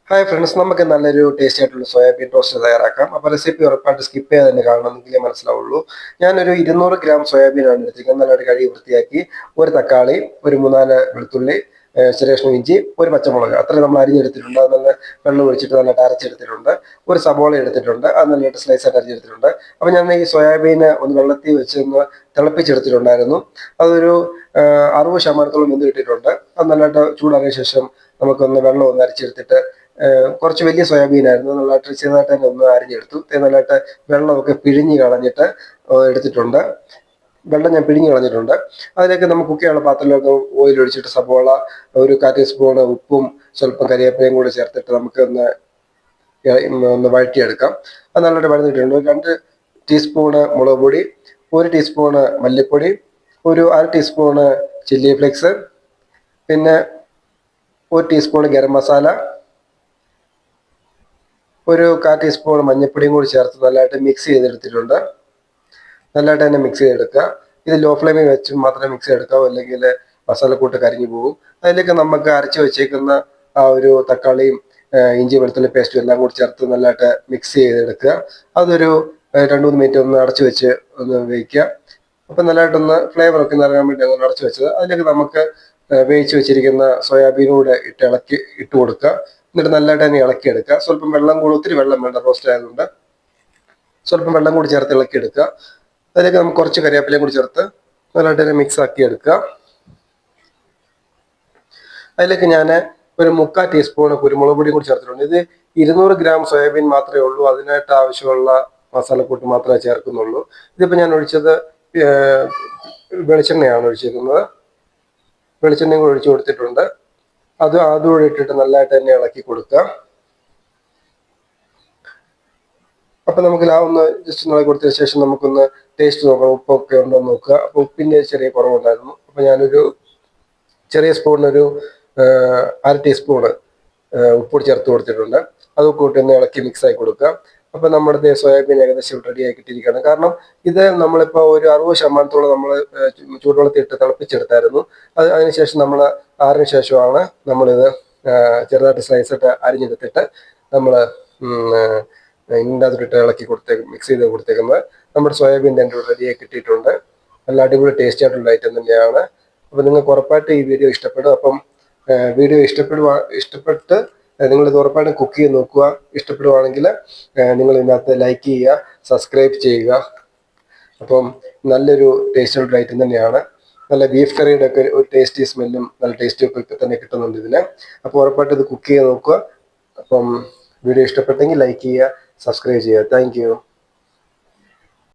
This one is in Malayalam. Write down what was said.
ഹായ് ഫ്രണ്ട്സ്, നമുക്ക് നല്ലൊരു ടേസ്റ്റി ആയിട്ടുള്ള സോയാബീൻ ടോസ്റ്റ് തയ്യാറാക്കാം. അപ്പോൾ റെസിപ്പി ഉറപ്പായിട്ട് സ്കിപ്പ് ചെയ്ത് തന്നെ കാണണമെന്നെങ്കിലേ മനസ്സിലാവുള്ളൂ. ഞാനൊരു 200 ഗ്രാം സോയാബീനാണ് എടുത്തിരിക്കുന്നത്. നല്ലൊരു കഴുകി വൃത്തിയാക്കി, ഒരു തക്കാളി, ഒരു 3-4 വെളുത്തുള്ളി, ചെറിയ കഷ്ണം ഇഞ്ചി, ഒരു പച്ചമുളക്, അത്രയും നമ്മൾ അരിഞ്ഞെടുത്തിട്ടുണ്ട്. അത് നല്ല വെള്ളം ഒഴിച്ചിട്ട് നല്ലതായിട്ട് അരച്ചെടുത്തിട്ടുണ്ട്. ഒരു സബോള എടുത്തിട്ടുണ്ട്, അത് നല്ലതായിട്ട് സ്ലൈസായിട്ട് അരിഞ്ഞെടുത്തിട്ടുണ്ട്. അപ്പോൾ ഞാൻ ഈ സോയാബീന് ഒന്ന് വെള്ളത്തിൽ വെച്ച് ഒന്ന് തിളപ്പിച്ചെടുത്തിട്ടുണ്ടായിരുന്നു. അതൊരു 60% വെന്ത് കിട്ടിയിട്ടുണ്ട്. അത് നല്ലതായിട്ട് ചൂടാറിയ ശേഷം നമുക്കൊന്ന് വെള്ളം ഒന്ന് അരിച്ചെടുത്തിട്ട്, കുറച്ച് വലിയ സോയാബീൻ ആയിരുന്നു, നല്ലതായിട്ട് ചെറുതായിട്ട് തന്നെ ഒന്ന് അരിഞ്ഞെടുത്തു. നല്ലതായിട്ട് വെള്ളമൊക്കെ പിഴിഞ്ഞ് കളഞ്ഞിട്ട് എടുത്തിട്ടുണ്ട്. വെള്ളം ഞാൻ പിഴിഞ്ഞ് കളഞ്ഞിട്ടുണ്ട്. അതിലേക്ക് നമുക്ക് കുക്ക് ചെയ്യാനുള്ള പാത്രത്തിലൊക്കെ ഓയിൽ ഒഴിച്ചിട്ട് സബോള, ഒരു 1/4 ടീസ്പൂൺ ഉപ്പും സ്വല്പം കരിവേപ്പിലയും കൂടി ചേർത്തിട്ട് നമുക്ക് ഒന്ന് വഴറ്റിയെടുക്കാം. അത് നല്ലതായിട്ട് വഴന്നിട്ടുണ്ട്. 2 ടീസ്പൂണ് മുളക് പൊടി, 1 ടീസ്പൂണ് മല്ലിപ്പൊടി, ഒരു 1/2 ടീസ്പൂണ് ചില്ലി ഫ്ലേക്സ്, പിന്നെ 1 ടീസ്പൂൺ ഗരം മസാല, ഒരു 1/4 ടീസ്പൂൺ മഞ്ഞൾപ്പൊടിയും കൂടി ചേർത്ത് നല്ലതായിട്ട് മിക്സ് ചെയ്തെടുത്തിട്ടുണ്ട്. നല്ലതായിട്ട് തന്നെ മിക്സ് ചെയ്തെടുക്കുക. ഇത് ലോ ഫ്ലെയിമിൽ വെച്ച് മാത്രമേ മിക്സ് ചെയ്തെടുക്കാവൂ, അല്ലെങ്കിൽ മസാലക്കൂട്ട് കരിഞ്ഞു പോകും. അതിലേക്ക് നമുക്ക് അരച്ച് വെച്ചേക്കുന്ന ആ ഒരു തക്കാളിയും ഇഞ്ചി വെളുത്തുള്ളി പേസ്റ്റും എല്ലാം കൂടി ചേർത്ത് നല്ലതായിട്ട് മിക്സ് ചെയ്തെടുക്കുക. അതൊരു 2-3 മിനിറ്റ് ഒന്ന് അടച്ചു വെച്ച് ഒന്ന് വേവിക്കുക. അപ്പം നല്ലതായിട്ടൊന്ന് ഫ്ലേവറൊക്കെ നിറയാൻ വേണ്ടി ഒന്ന് അടച്ചു വെച്ചത്. അതിലേക്ക് നമുക്ക് വേവിച്ച് വെച്ചിരിക്കുന്ന സോയാബീനും കൂടെ ഇട്ട് കൊടുക്കുക. എന്നിട്ട് നല്ലതായിട്ട് തന്നെ ഇളക്കിയെടുക്കുക. സ്വല്പം വെള്ളം കൂടി, ഒത്തിരി വെള്ളം വേണ്ട, റോസ്റ്റ് ആയതുകൊണ്ട് സ്വല്പം വെള്ളം കൂടി ചേർത്ത് ഇളക്കിയെടുക്കുക. അതിലേക്ക് നമുക്ക് കുറച്ച് കരിവേപ്പിലയും കൂടി ചേർത്ത് നല്ലതായിട്ട് തന്നെ മിക്സ് ആക്കി എടുക്കുക. അതിലേക്ക് ഞാൻ ഒരു 3/4 ടീസ്പൂൺ കുരുമുളക് പൊടിയും കൂടി ചേർത്തിട്ടുണ്ട്. ഇത് 200 ഗ്രാം സോയാബീൻ മാത്രമേ ഉള്ളൂ, അതിനായിട്ട് ആവശ്യമുള്ള മസാലക്കൂട്ട് മാത്രമേ ചേർക്കുന്നുള്ളൂ. ഇതിപ്പോൾ ഞാൻ ഒഴിച്ചത് വെളിച്ചെണ്ണയാണ് ഒഴിച്ചിരിക്കുന്നത്. വെളിച്ചെണ്ണയും കൂടി ഒഴിച്ചു കൊടുത്തിട്ടുണ്ട്. അതുകൂടി ഇട്ടിട്ട് നല്ലതായിട്ട് തന്നെ ഇളക്കി കൊടുക്കുക. അപ്പം നമുക്ക് ഒന്ന് ജസ്റ്റ് ഇളക്കി കൊടുത്തതിന് ശേഷം നമുക്കൊന്ന് ടേസ്റ്റ് നോക്കണം, ഉപ്പൊക്കെ ഉണ്ടോ എന്ന് നോക്കുക. അപ്പോൾ ഉപ്പിൻ്റെ ചെറിയ കുറവുണ്ടായിരുന്നു. അപ്പോൾ ഞാനൊരു ചെറിയ സ്പൂണിനൊരു 1/2 ടീസ്പൂണ് ഉപ്പ് ചേർത്ത് കൊടുത്തിട്ടുണ്ട്. അതൊക്കെ ഇട്ട് ഒന്ന് ഇളക്കി മിക്സ് ആക്കി കൊടുക്കുക. അപ്പം നമ്മുടെ സോയാബീൻ ഏകദേശം റെഡി ആക്കിയിട്ടിരിക്കുകയാണ്. കാരണം ഇത് നമ്മളിപ്പോൾ ഒരു 60% നമ്മൾ ചൂടുവെള്ളത്തിൽ ഇട്ട് തിളപ്പിച്ചെടുത്തായിരുന്നു. അതിനുശേഷം നമ്മൾ ആറിന് ശേഷമാണ് നമ്മളിത് ചെറുതായിട്ട് സ്ലൈസായിട്ട് അരിഞ്ഞെടുത്തിട്ട് നമ്മൾ ഇതിൻ്റെ അകത്തിട്ട് ഇളക്കി മിക്സ് ചെയ്ത് കൊടുത്തേക്കുന്നത്. നമ്മുടെ സോയാബീൻ എൻ്റെ റെഡിയായി കിട്ടിയിട്ടുണ്ട്. നല്ല അടിപൊളി ടേസ്റ്റി ആയിട്ടുള്ള ഐറ്റം തന്നെയാണ്. അപ്പോൾ നിങ്ങൾക്ക് ഉറപ്പായിട്ട് ഈ വീഡിയോ ഇഷ്ടപ്പെടും. അപ്പം വീഡിയോ ഇഷ്ടപ്പെട്ട് നിങ്ങളിത് ഉറപ്പായിട്ടും കുക്ക് ചെയ്ത് നോക്കുക. ഇഷ്ടപ്പെടുവാണെങ്കിൽ നിങ്ങൾ ഇതിനകത്ത് ലൈക്ക് ചെയ്യുക, സബ്സ്ക്രൈബ് ചെയ്യുക. അപ്പം നല്ലൊരു ടേസ്റ്റുള്ള ഐറ്റം തന്നെയാണ്. നല്ല ബീഫ് കറിയുടെ ഒക്കെ ഒരു ടേസ്റ്റി സ്മെല്ലും നല്ല ടേസ്റ്റും ഒക്കെ തന്നെ കിട്ടുന്നുണ്ട് ഇതിന്. അപ്പോൾ ഉറപ്പായിട്ട് ഇത് കുക്ക് ചെയ്ത് നോക്കുക. അപ്പം വീഡിയോ ഇഷ്ടപ്പെട്ടെങ്കിൽ ലൈക്ക് ചെയ്യുക, സബ്സ്ക്രൈബ് ചെയ്യുക. Thank you.